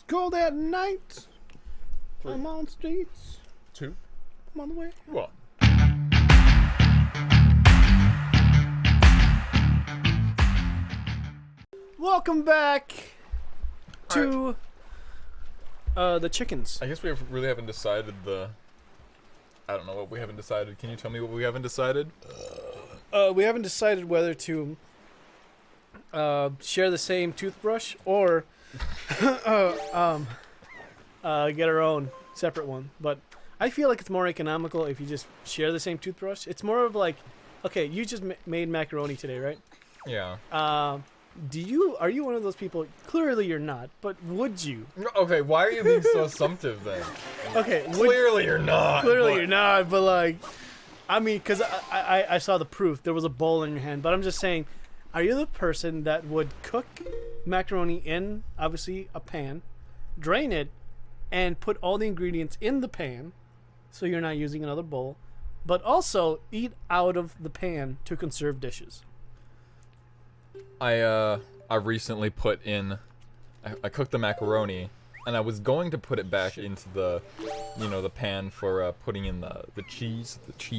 It's cold at night. I'm on streets. 2, I'm on the way. 1. Welcome back to the chickens. I guess we really haven't decided I don't know what we haven't decided. Can you tell me what we haven't decided? We haven't decided whether to share the same toothbrush or get our own separate one. But I feel like it's more economical if you just share the same toothbrush. It's more of like, okay, you just made macaroni today, right? Yeah. Are you one of those people? Clearly you're not, but would you? Okay, why are you being so assumptive then? Okay, Clearly you're not. Clearly but- you're not, but like, I mean, because I saw the proof. There was a bowl in your hand, but I'm just saying, are you the person that would cook macaroni in, obviously, a pan, drain it, and put all the ingredients in the pan, so you're not using another bowl, but also eat out of the pan to conserve dishes? I recently put in, I cooked the macaroni, and I was going to put it back into the, the pan for putting in the cheese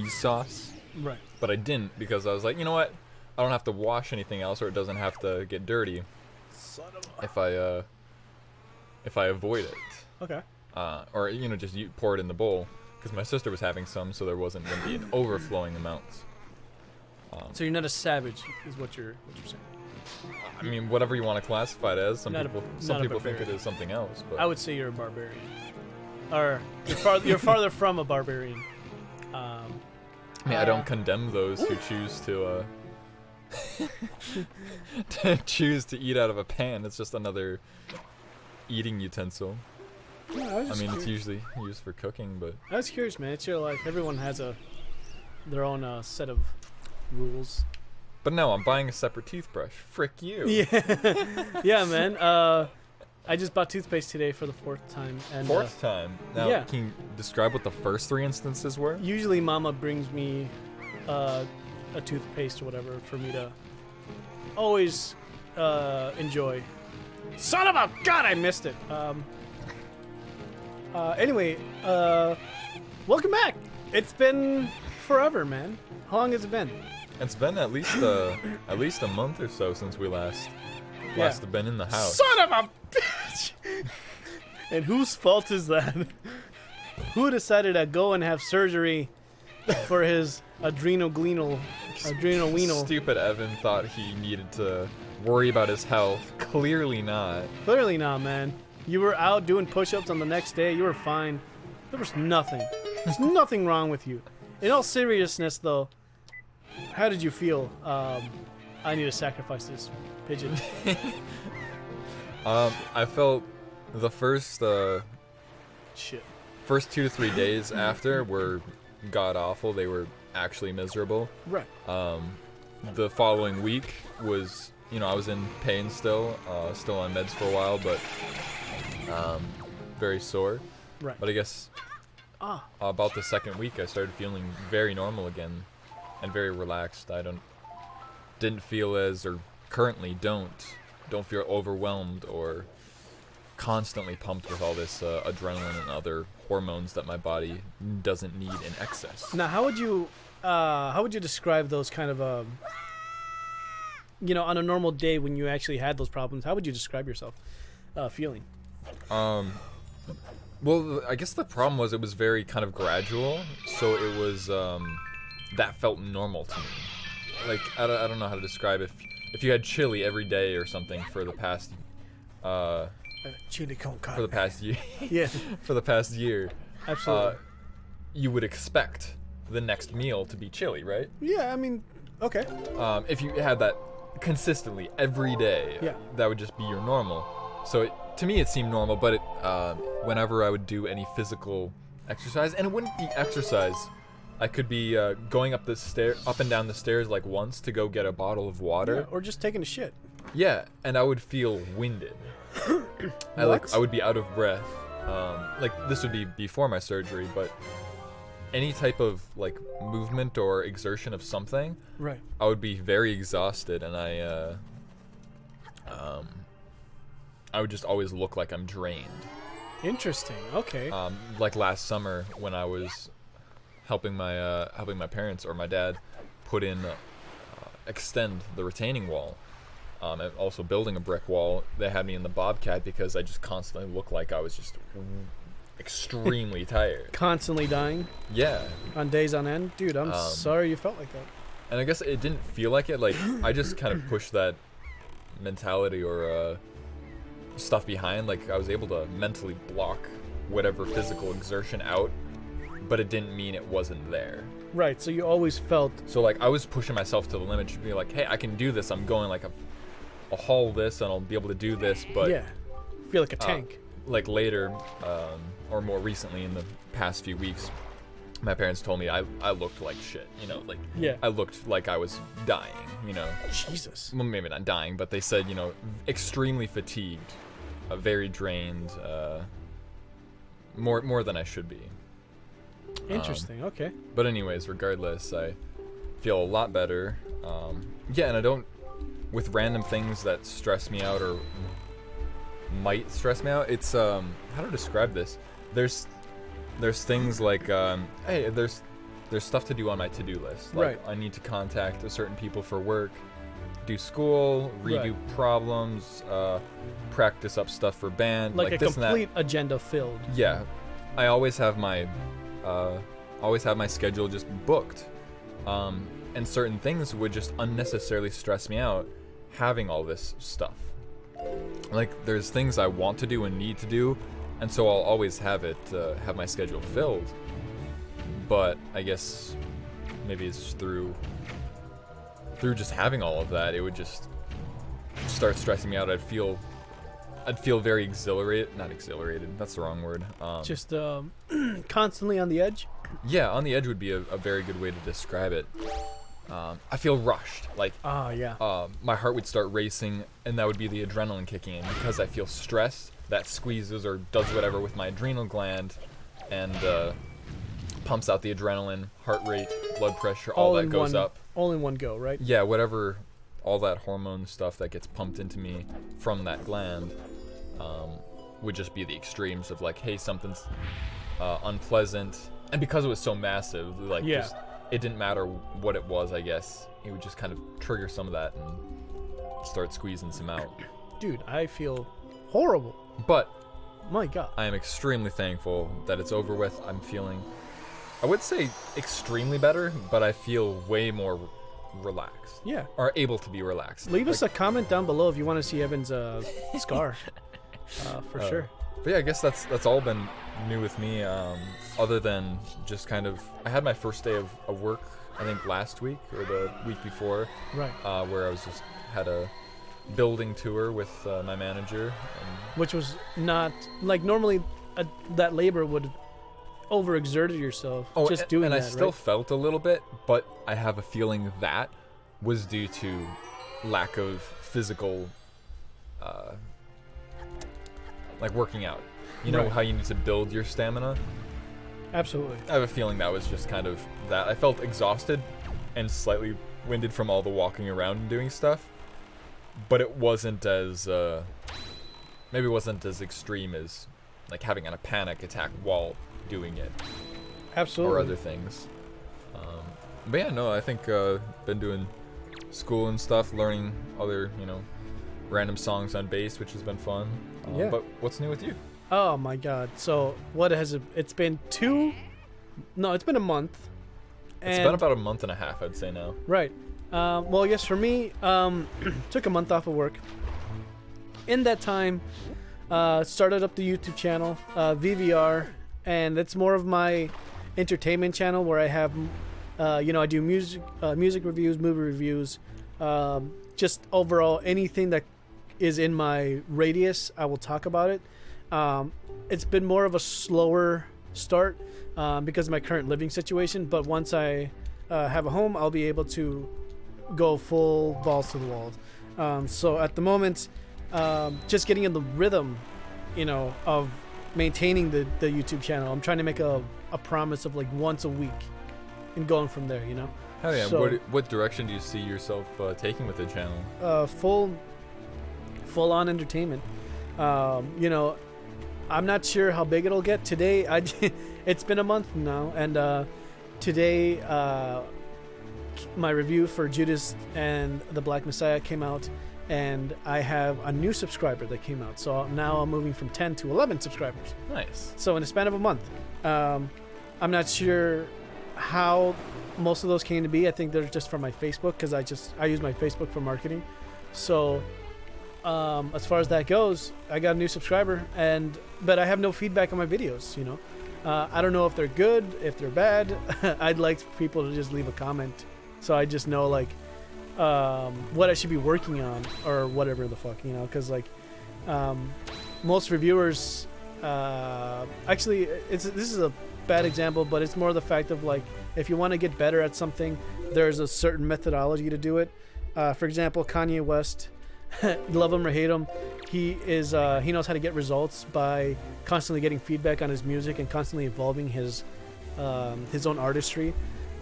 sauce. Right. But I didn't because I was like, you know what? I don't have to wash anything else, or it doesn't have to get dirty Son of a... if I avoid it. Okay. Or just pour it in the bowl, because my sister was having some, so there wasn't going to be an overflowing amount. So you're not a savage, is what you're saying. I mean, whatever you want to classify it as. Some Not a people think barbarian. it is something else. But I would say you're a barbarian, or you're farther from a barbarian. I mean, I don't condemn those who choose to to eat out of a pan. It's just another eating utensil. Yeah, I mean, it's usually used for cooking, but I was curious, man. It's your life. Everyone has their own set of rules. no, I'm buying a separate toothbrush. Frick you. Yeah, yeah, man. I just bought toothpaste today for the fourth time, and Fourth time. Now, yeah. can you describe what the first 3 instances were? usually Mama brings me a toothpaste or whatever for me to always enjoy. Son of a God, I missed it. Anyway, welcome back. It's been forever, man. How long has it been? It's been at least a month or so since we last have been in the house. Son of a bitch! And whose fault is that? Who decided to go and have surgery for his adrenal weanal? Stupid Evan thought he needed to worry about his health. Clearly not. Clearly not, man. You were out doing push-ups on the next day. You were fine. There was nothing. There's nothing wrong with you. In all seriousness, though, how did you feel? I need to sacrifice this pigeon. I felt the first Shit. 2 to 3 days after were god awful. They were actually miserable. Right. The following week was, I was in pain still on meds for a while, but very sore. Right. But I guess about the second week, I started feeling very normal again, and very relaxed. Didn't feel or currently don't feel overwhelmed or constantly pumped with all this adrenaline and other hormones that my body doesn't need in excess. Now, how would you describe those kind of on a normal day when you actually had those problems? How would you describe yourself feeling? Well, I guess the problem was it was very kind of gradual, so it was that felt normal to me. Like I don't know how to describe it. If you had chili every day or something for the past Chili con carne. for the past year Yeah, for the past year, absolutely. you would expect the next meal to be chili, right? Yeah, I mean, okay. If you had that consistently every day, Yeah. that would just be your normal. So to me, it seemed normal, but whenever I would do any physical exercise, and it wouldn't be exercise, I could be going up and down the stairs like once to go get a bottle of water. Yeah, or just taking a shit. Yeah, and I would feel winded. I would be out of breath. This would be before my surgery, but any type of like movement or exertion of something, Right. I would be very exhausted, and I would just always look like I'm drained. Interesting. Okay. Like last summer when I was helping my parents or my dad put in extend the retaining wall, and also building a brick wall. They had me in the Bobcat because I just constantly looked like I was just extremely tired. Constantly dying Yeah. on days on end, dude. I'm sorry you felt like that. And I guess it didn't feel like it. Like I just kind of pushed that mentality or stuff behind. Like I was able to mentally block whatever physical exertion out, but it didn't mean it wasn't there. Right. So you always felt. So like I was pushing myself to the limit to be like, hey, I can do this. I'm going like I'll haul this and I'll be able to do this. But Yeah. Feel like a tank. Like later, or more recently in the past few weeks, my parents told me I looked like shit. You know, like Yeah. I looked like I was dying. You know. Jesus. Well, maybe not dying, but they said, you know, extremely fatigued, very drained, more than I should be. Interesting. Okay. But anyways, regardless, I feel a lot better. Yeah, and I don't, with random things that stress me out or might stress me out, it's, how to describe this? There's things like, hey, there's stuff to do on my to-do list. Like, Right. I need to contact certain people for work, do school, redo problems, practice up stuff for band, Like a this and that. complete agenda filled. Yeah, I always have my schedule just booked, and certain things would just unnecessarily stress me out having all this stuff. Like there's things I want to do and need to do, and so I'll always have my schedule filled. But I guess maybe it's through just having all of that, it would just start stressing me out. I'd feel very not exhilarated, that's the wrong word. Just constantly on the edge. Yeah, on the edge would be a very good way to describe it. I feel rushed, like Yeah. my heart would start racing, and that would be the adrenaline kicking in because I feel stressed. That squeezes or does whatever with my adrenal gland, and pumps out the adrenaline, heart rate, blood pressure, all that goes up. All in one go, right? Yeah, whatever, all that hormone stuff that gets pumped into me from that gland would just be the extremes of like, hey, something's unpleasant. And because it was so massive, like just, it didn't matter what it was, I guess. It would just kind of trigger some of that and start squeezing some out. Dude, I feel horrible. But My God. I am extremely thankful that it's over with. I'm feeling, I would say extremely better, but I feel way more relaxed. Yeah. Or able to be relaxed. Leave us a comment down below if you want to see Evan's scar. For sure. But yeah, I guess that's all been new with me. Other than just kind of, I had my first day of work, I think last week or the week before. Right. Where I was just had a building tour with my manager. Which was not, like, normally that labor would overexerted yourself just doing that, and I still right? felt a little bit, but I have a feeling that was due to lack of physical, like working out. You know Right. how you need to build your stamina? Absolutely. I have a feeling that was just kind of that. I felt exhausted and slightly winded from all the walking around and doing stuff, but it wasn't as, maybe it wasn't as extreme as like having a panic attack while doing it. Absolutely. Or other things. But yeah, no, I think been doing school and stuff, learning other, random songs on bass, which has been fun. Yeah. But what's new with you? Oh my God. So what has it's been it's been a month. It's been about a month and a half, I'd say now. Right. Well, I guess for me, took a month off of work. In that time, started up the YouTube channel, VVR, and it's more of my entertainment channel where I have, I do music reviews, movie reviews, just overall anything that is in my radius, I will talk about it. It's been more of a slower start because of my current living situation, but once I have a home, I'll be able to go full balls to the walls. So at the moment, just getting in the rhythm, of maintaining the YouTube channel. I'm trying to make a promise of like once a week and going from there, Hell yeah. So, what direction do you see yourself taking with the channel? full on entertainment. You know, I'm not sure how big it'll get. Today, it's been a month now, and today my review for Judas and the Black Messiah came out, and I have a new subscriber that came out. So now I'm moving from 10 to 11 subscribers. Nice. So in a span of a month. I'm not sure how most of those came to be. I think they're just from my Facebook, because I use my Facebook for marketing. So as far as that goes, I got a new subscriber, but I have no feedback on my videos, you know. I don't know if they're good, if they're bad. I'd like people to just leave a comment, so I just know, like, what I should be working on, or whatever the fuck, you know, because, like, most reviewers, actually, this is a bad example, but it's more the fact of, like, if you want to get better at something, there's a certain methodology to do it. For example, Kanye West, love him or hate him, he knows how to get results by constantly getting feedback on his music and constantly evolving his own artistry.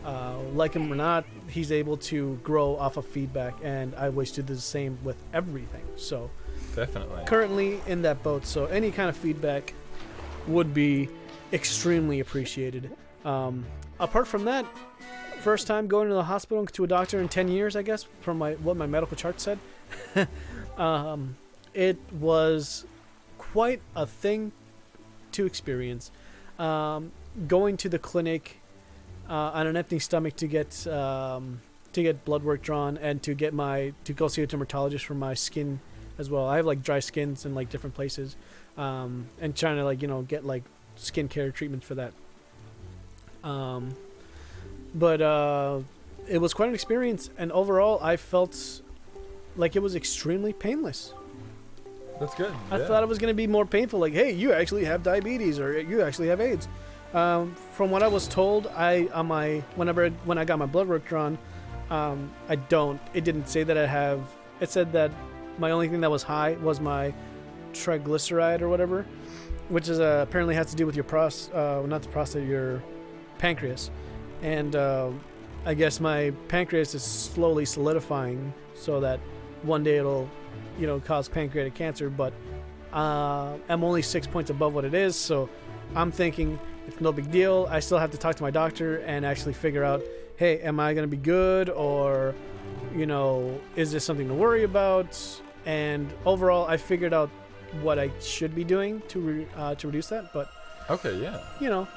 Like him or not, he's able to grow off of feedback, and I wish to do the same with everything. So Definitely. currently in that boat, so any kind of feedback would be extremely appreciated. Apart from that, first time going to the hospital, to a doctor in 10 years, I guess, from what my medical chart said. It was quite a thing to experience. Going to the clinic on an empty stomach to get blood work drawn, and to go see a dermatologist for my skin as well. I have, like, dry skins in, like, different places, and trying to, like, you know, get, like, skincare treatments for that. But it was quite an experience, and overall I felt like it was extremely painless. That's good. I thought it was going to be more painful, like, hey, you actually have diabetes, or you actually have AIDS. From what I was told, when I got my blood work drawn, it didn't say that I have. It said that my only thing that was high was my triglyceride or whatever, which is apparently has to do with your not the prostate, your pancreas. And I guess my pancreas is slowly solidifying, so that one day it'll, you know, cause pancreatic cancer. But I'm only 6 points above what it is, so I'm thinking it's no big deal. I still have to talk to my doctor and actually figure out, hey, am I going to be good, or, you know, is this something to worry about? And overall, I figured out what I should be doing to reduce that. But Okay, yeah. you know,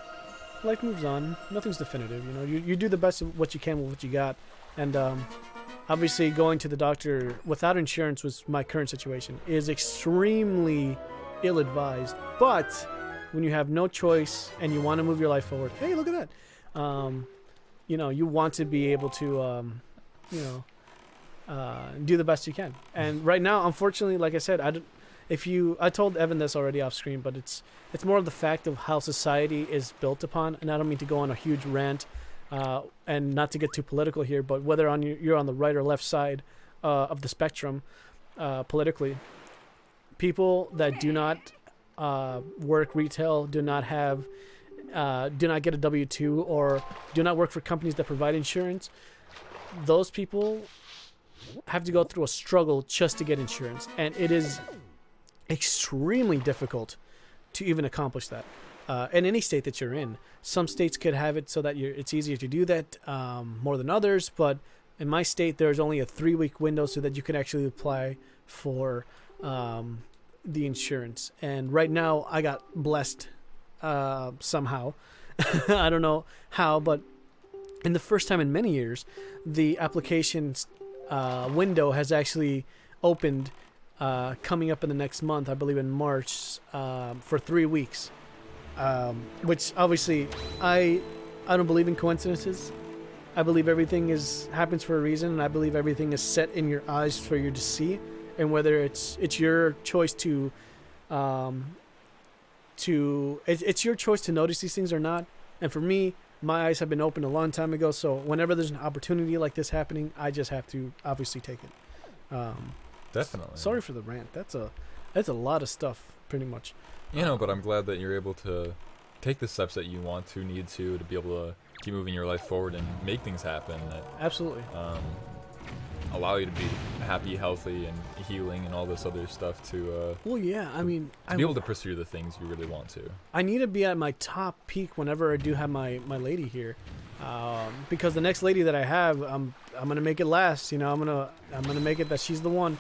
life moves on. Nothing's definitive. You know, you do the best of what you can with what you got. And obviously, going to the doctor without insurance was my current situation is extremely ill-advised. But when you have no choice and you want to move your life forward, hey, look at that. You know, you want to be able to, do the best you can. And right now, unfortunately, like I said, I told Evan this already off screen, but it's more of the fact of how society is built upon. And I don't mean to go on a huge rant, and not to get too political here, but whether you're on the right or left side of the spectrum politically, people that do not work retail, do not get a W-2, or do not work for companies that provide insurance, those people have to go through a struggle just to get insurance, and it is extremely difficult to even accomplish that in any state that you're in. Some states could have it so that it's easier to do that more than others, but in my state there's only a 3-week window so that you can actually apply for the insurance. And right now I got blessed somehow. I don't know how, but in the first time in many years, the application window has actually opened, coming up in the next month, I believe in March, for 3 weeks. Which obviously I don't believe in coincidences. I believe everything happens for a reason, and I believe everything is set in your eyes for you to see. And whether it's your choice it's your choice to notice these things or not. And for me, my eyes have been opened a long time ago. So whenever there's an opportunity like this happening, I just have to obviously take it. Definitely. Sorry for the rant. That's a lot of stuff, pretty much. You know, but I'm glad that you're able to take the steps that you need to be able to keep moving your life forward and make things happen. Absolutely. allow you to be happy, healthy, and healing, and all this other stuff to Well, yeah. I mean, be able to pursue the things you really want to. I need to be at my top peak whenever I do have my lady here, because the next lady that I have, I'm gonna make it last. You know, I'm gonna make it that she's the one,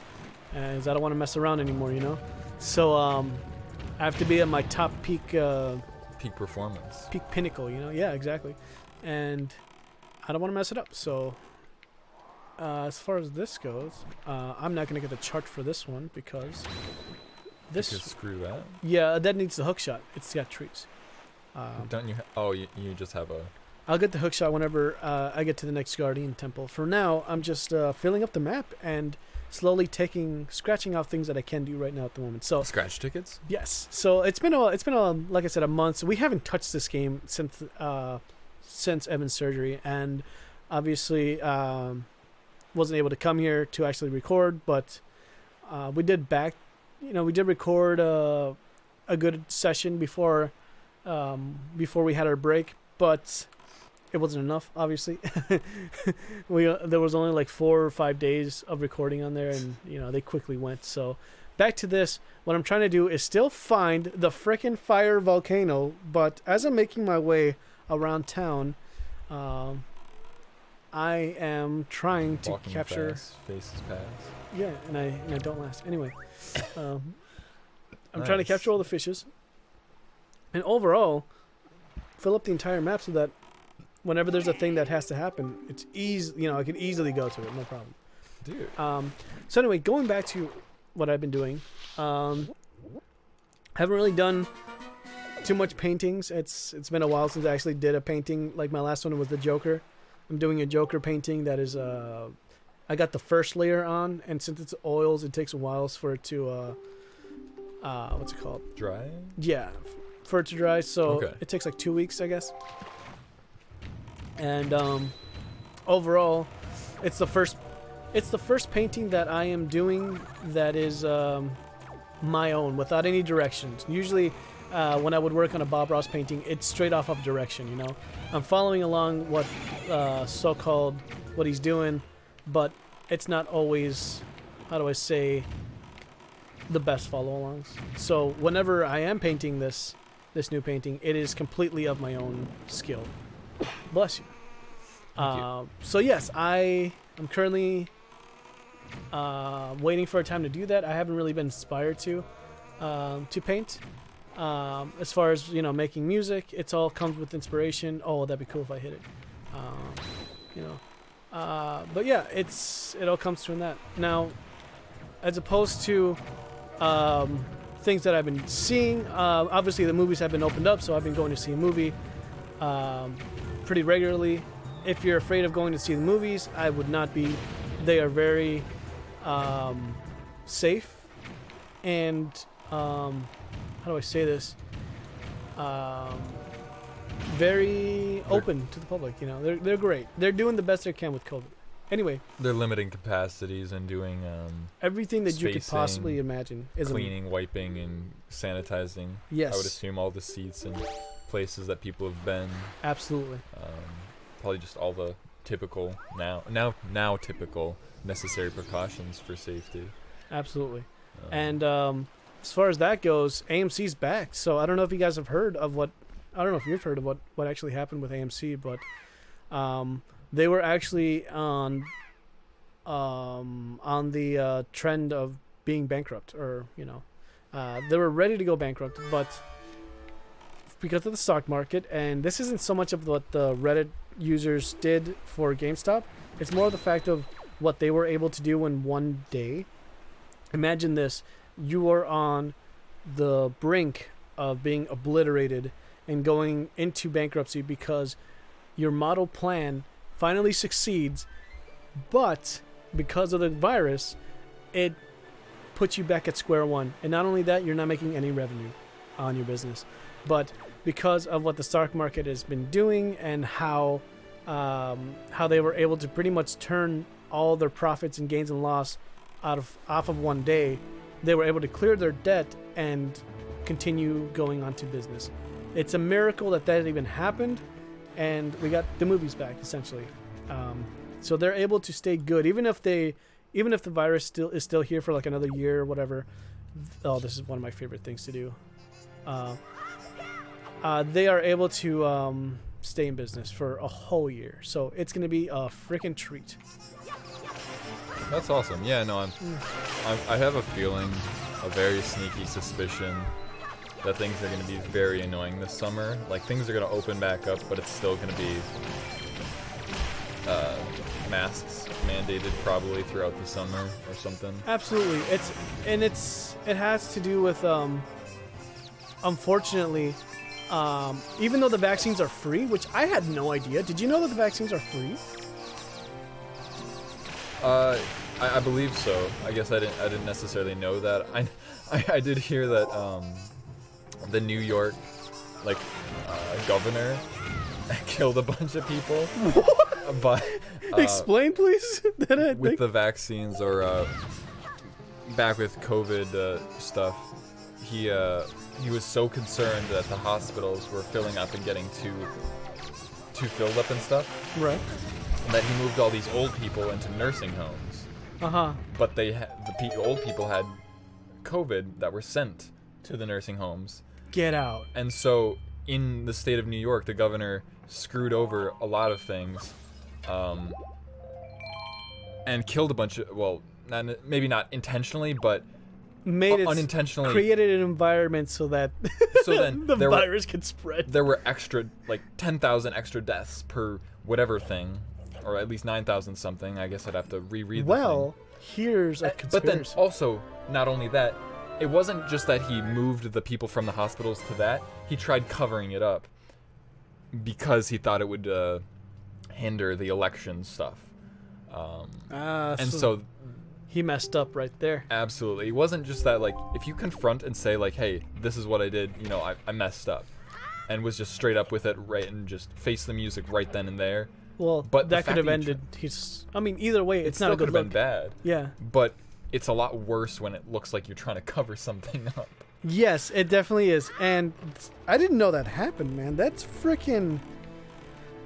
as I don't want to mess around anymore. You know, so I have to be at my top peak. Peak performance. Peak pinnacle. You know, yeah, exactly, and I don't want to mess it up. So as far as this goes, I'm not gonna get the chart for this one because this. You could screw that. Yeah, that needs the hook shot. It's got trees. Don't you? You just have a. I'll get the hook shot whenever I get to the next Guardian Temple. For now, I'm just filling up the map and slowly scratching off things that I can do right now at the moment. So Scratch tickets? yes. So it's been like I said, a month. So we haven't touched this game since Evan's surgery, and obviously wasn't able to come here to actually record. But we did record a good session before we had our break, but it wasn't enough, obviously. There was only like 4 or 5 days of recording on there, and they quickly went. So back to this, what I'm trying to do is still find the frickin' fire volcano, but as I'm making my way around town, I am trying to Walking capture fast, faces pass. yeah, and I don't last. Anyway, I'm trying to capture all the fishes, and overall fill up the entire map so that whenever there's a thing that has to happen, it's easy. I can easily go to it, no problem. Dude. So anyway, going back to what I've been doing, haven't really done too much paintings. It's been a while since I actually did a painting. Like my last one was the Joker. I'm doing a Joker painting that is I got the first layer on, and since it's oils, it takes a while for it to what's it called? Dry? Yeah, for it to dry. So Okay. it takes like 2 weeks, I guess. And overall, it's the first painting that I am doing that is my own, without any directions. Usually, when I would work on a Bob Ross painting, it's straight off of direction. I'm following along what so-called what he's doing, but it's not always, how do I say, the best follow-alongs. So whenever I am painting this new painting, it is completely of my own skill. Bless you. Thank you. So yes, I am currently waiting for a time to do that. I haven't really been inspired to paint. As far as making music, it's all comes with inspiration. Oh, that'd be cool if I hit it. But yeah, it all comes from that. Now, as opposed to things that I've been seeing, obviously the movies have been opened up, so I've been going to see a movie pretty regularly. If you're afraid of going to see the movies, I would not be. They are very safe and how do I say this? Very open to the public. They're great. They're doing the best they can with COVID. Anyway, They're limiting capacities and doing everything that you could spacing, possibly imagine is cleaning, wiping, and sanitizing. Yes. I would assume all the seats and places that people have been. Absolutely. Probably just all the typical now typical necessary precautions for safety. Absolutely. And as far as that goes, AMC's back. So I don't know if you guys have heard of what. I don't know if you've heard of what actually happened with AMC, but they were actually on the trend of being bankrupt, or they were ready to go bankrupt, but because of the stock market, and this isn't so much of what the Reddit users did for GameStop, it's more of the fact of what they were able to do in one day. Imagine this: you are on the brink of being obliterated and going into bankruptcy because your model plan finally succeeds, but because of the virus, it puts you back at square one. And not only that, you're not making any revenue on your business, but because of what the stock market has been doing and how they were able to pretty much turn all their profits and gains and loss off of one day, they were able to clear their debt and continue going on to business. It's a miracle that even happened, and we got the movies back, essentially. So they're able to stay good even if the virus is still here for like another year or whatever. Oh, this is one of my favorite things to do. They are able to stay in business for a whole year. So it's going to be a freaking treat. That's awesome. Yeah, no, I have a feeling, a very sneaky suspicion that things are going to be very annoying this summer. Like, things are going to open back up, but it's still going to be masks mandated probably throughout the summer or something. Absolutely. It has to do with unfortunately, even though the vaccines are free, which I had no idea. Did you know that the vaccines are free? I believe so. I guess I didn't necessarily know that. I did hear that the New York governor killed a bunch of people. But explain, please. With the vaccines or back with COVID stuff, he was so concerned that the hospitals were filling up and getting too filled up and stuff. Right. That he moved all these old people into nursing homes. But the old people had COVID that were sent to the nursing homes. Get out. And so in the state of New York, the governor screwed over a lot of things, and killed a bunch of, well, maybe not intentionally, but unintentionally created an environment so that then the virus could spread. There were extra, 10,000 extra deaths per whatever thing. Or at least 9,000 something. I guess I'd have to reread the thing. Well, here's a conspiracy. But then also, not only that, it wasn't just that he moved the people from the hospitals to that. He tried covering it up because he thought it would hinder the election stuff. So he messed up right there. Absolutely. It wasn't just that, if you confront and say, hey, this is what I did, I messed up. And was just straight up with it, right, and just face the music right then and there. Well, but that could have ended. Either way, it's not a good look. It could have been bad. Yeah. But it's a lot worse when it looks like you're trying to cover something up. Yes, it definitely is. And I didn't know that happened, man. That's freaking.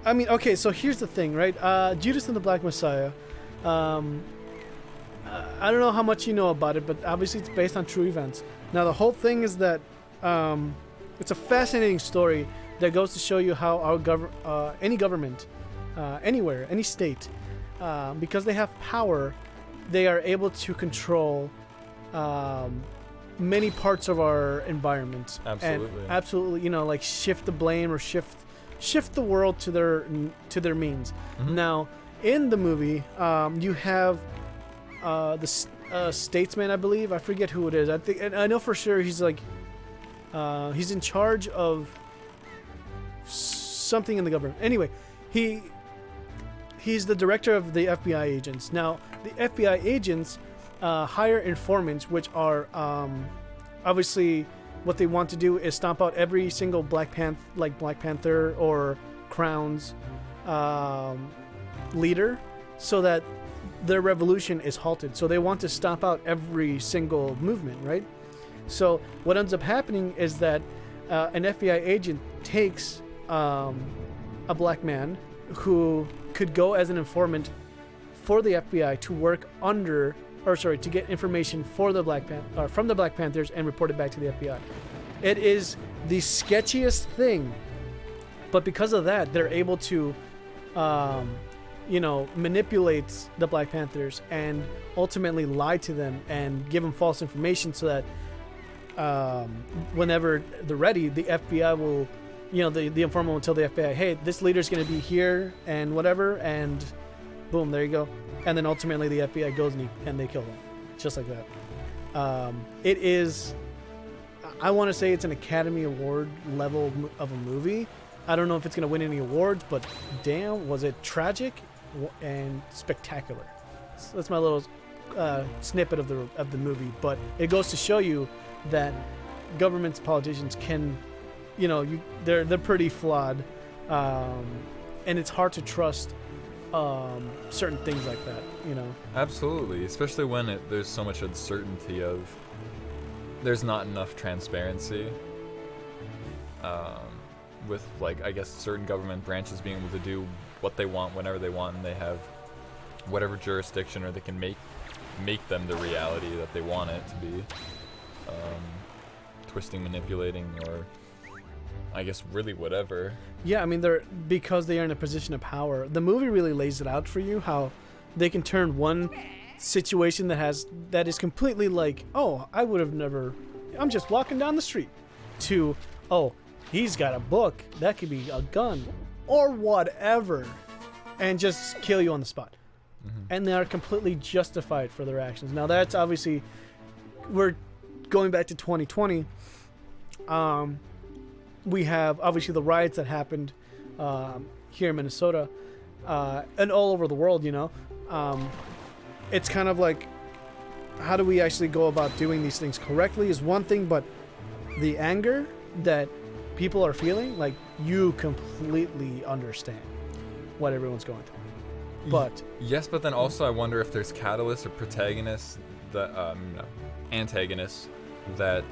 Okay, so here's the thing, right? Judas and the Black Messiah. I don't know how much you know about it, but obviously it's based on true events. Now, the whole thing is that it's a fascinating story that goes to show you how our any government. Anywhere, any state, because they have power, they are able to control many parts of our environment. Absolutely. And absolutely, shift the blame or shift the world to their means. Mm-hmm. Now, in the movie, you have the statesman, I believe. I forget who it is. I know for sure he's he's in charge of something in the government. Anyway, He's the director of the FBI agents. Now, the FBI agents hire informants, which are obviously what they want to do is stomp out every single Black Panther or Crown's leader, so that their revolution is halted. So they want to stomp out every single movement, right? So what ends up happening is that an FBI agent takes a black man who could go as an informant for the FBI to work to get information for the from the Black Panthers and report it back to the FBI. It is the sketchiest thing, but because of that, they're able to, manipulate the Black Panthers and ultimately lie to them and give them false information so that whenever they're ready, the FBI will. The informant will tell the FBI, hey, this leader's going to be here and whatever, and boom, there you go. And then ultimately the FBI goes and they kill him. Just like that. It is, I want to say it's an Academy Award level of a movie. I don't know if it's going to win any awards, but damn, was it tragic and spectacular. So that's my little snippet of the movie, but it goes to show you that governments, politicians can... they're pretty flawed, and it's hard to trust certain things like that. Absolutely, especially when there's so much uncertainty of there's not enough transparency. With I guess certain government branches being able to do what they want whenever they want, and they have whatever jurisdiction, or they can make them the reality that they want it to be. Twisting, manipulating, or I guess really whatever. Yeah, I mean, because they are in a position of power. The movie really lays it out for you how they can turn one situation that is completely like, oh, I would have never. I'm just walking down the street, to, oh, he's got a book that could be a gun or whatever, and just kill you on the spot. Mm-hmm. And they are completely justified for their actions. Now that's obviously, we're going back to 2020. We have obviously the riots that happened here in Minnesota and all over the world, you know. It's kind of like, how do we actually go about doing these things correctly is one thing, but the anger that people are feeling, like, you completely understand what everyone's going through. But yes, but then also I wonder if there's catalysts or protagonists that no, antagonists that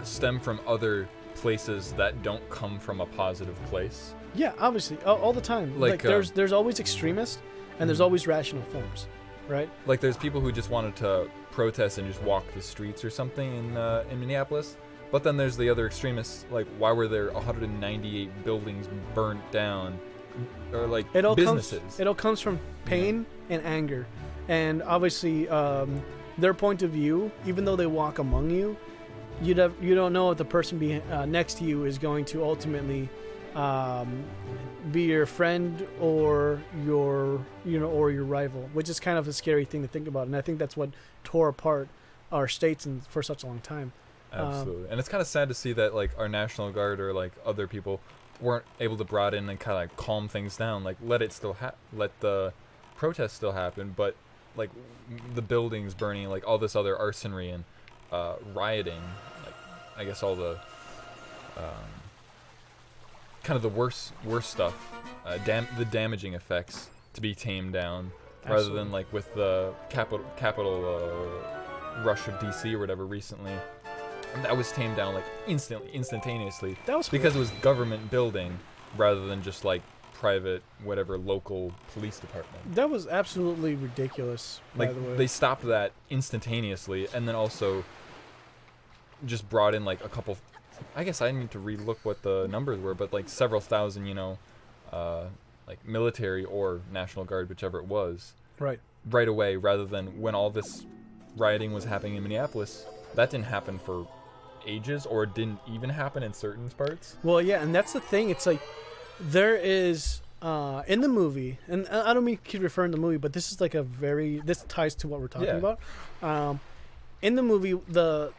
stem from other places that don't come from a positive place. Yeah, obviously, all the time. Like there's always extremists and there's always rational forms, right? Like there's people who just wanted to protest and just walk the streets or something in Minneapolis. But then there's the other extremists, like, why were there 198 buildings burnt down? Or, like, businesses. It all comes from pain and anger. And obviously, their point of view, even though they walk among you, you don't know if the person next to you is going to ultimately be your friend or your rival, which is kind of a scary thing to think about. And I think that's what tore apart our states for such a long time. Absolutely. And it's kind of sad to see that, like, our National Guard or, like, other people weren't able to brought in and kind of, like, calm things down. Like, let the protests still happen, but, like, the buildings burning, like, all this other arsonery and rioting, like, I guess all the kind of the worst stuff, the damaging effects to be tamed down. Absolutely. Rather than, like, with the capital rush of DC or whatever recently. And that was tamed down, like, instantaneously. That was because it was government building rather than just, like, private, whatever, local police department. That was absolutely ridiculous, like, by the way. They stopped that instantaneously and then also just brought in, like, a couple... I guess I need to relook what the numbers were, but, like, several thousand, you know, like, military or National Guard, whichever it was. Right away, rather than when all this rioting was happening in Minneapolis. That didn't happen for ages, or it didn't even happen in certain parts. Well, yeah, and that's the thing. It's like there is in the movie, and I don't mean to keep referring to the movie, but this is like this ties to what we're talking about. In the movie, the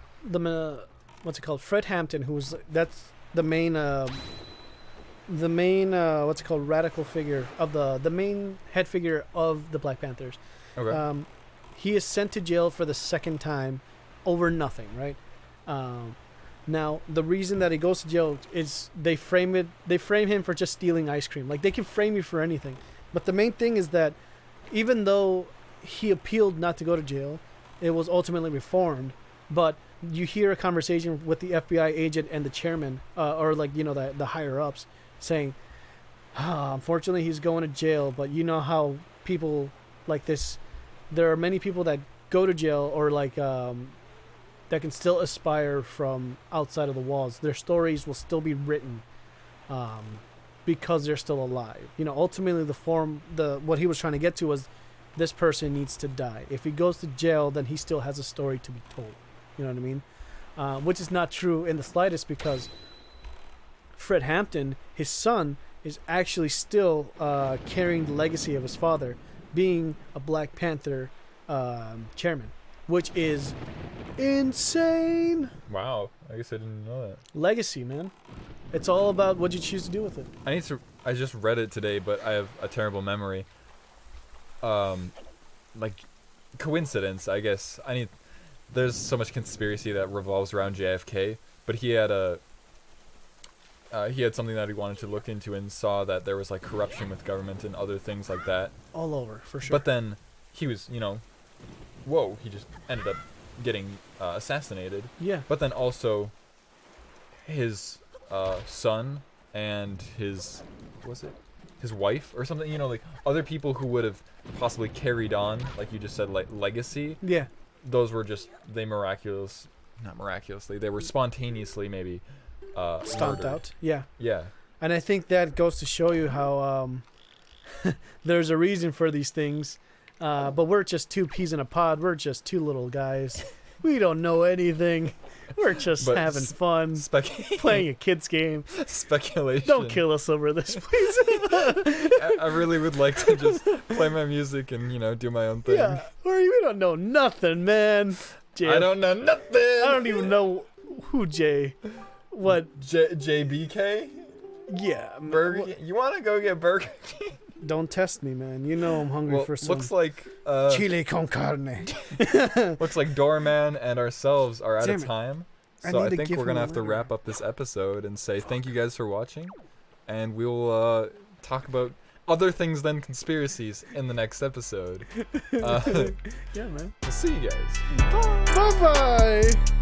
what's it called? Fred Hampton, that's the main what's it called, radical figure of the main head figure of the Black Panthers. Okay. He is sent to jail for the second time over nothing, right? Now, the reason that he goes to jail is they frame him for just stealing ice cream. Like, they can frame you for anything. But the main thing is that even though he appealed not to go to jail, it was ultimately reformed. But you hear a conversation with the FBI agent and the chairman, or, like, you know, the higher-ups, saying, unfortunately, he's going to jail, but you know how people like this, there are many people that go to jail or, like, that can still aspire from outside of the walls. Their stories will still be written because they're still alive. You know, ultimately what he was trying to get to was this person needs to die. If he goes to jail, then he still has a story to be told. You know what I mean? Which is not true in the slightest, because Fred Hampton, his son, is actually still carrying the legacy of his father, being a Black Panther chairman, which is insane. Wow, I guess I didn't know that. Legacy, man. It's all about what you choose to do with it. I just read it today, but I have a terrible memory. Like, coincidence, I guess. There's so much conspiracy that revolves around JFK, but he had something that he wanted to look into and saw that there was, like, corruption with government and other things like that. All over, for sure. But then he was, you know, he just ended up getting assassinated. Yeah. But then also his son and his his wife or something. You know, like other people who would have possibly carried on, like you just said, like legacy. Yeah. Those were just they not miraculously. They were spontaneously maybe Stomped murdered. out. Yeah. Yeah. And I think that goes to show you how there's a reason for these things. But we're just two peas in a pod. We're just two little guys. We don't know anything. We're just But having fun, Spec- playing a kid's game. speculation. Don't kill us over this, please. I really would like to just play my music and do my own thing. Yeah. We don't know nothing, man. I don't know nothing. I don't even know who Jay. What? JBK? Yeah. Burger King? You want to go get Burger King? Don't test me, man. You know I'm hungry Well, for some looks like chile con carne. looks like Doorman and ourselves are out Damn of it. time. I So need I to think give we're him gonna a have to letter. wrap up this episode and say thank you guys for watching, and we'll talk about other things than conspiracies in the next episode. Yeah, man. We'll see you guys. Bye bye.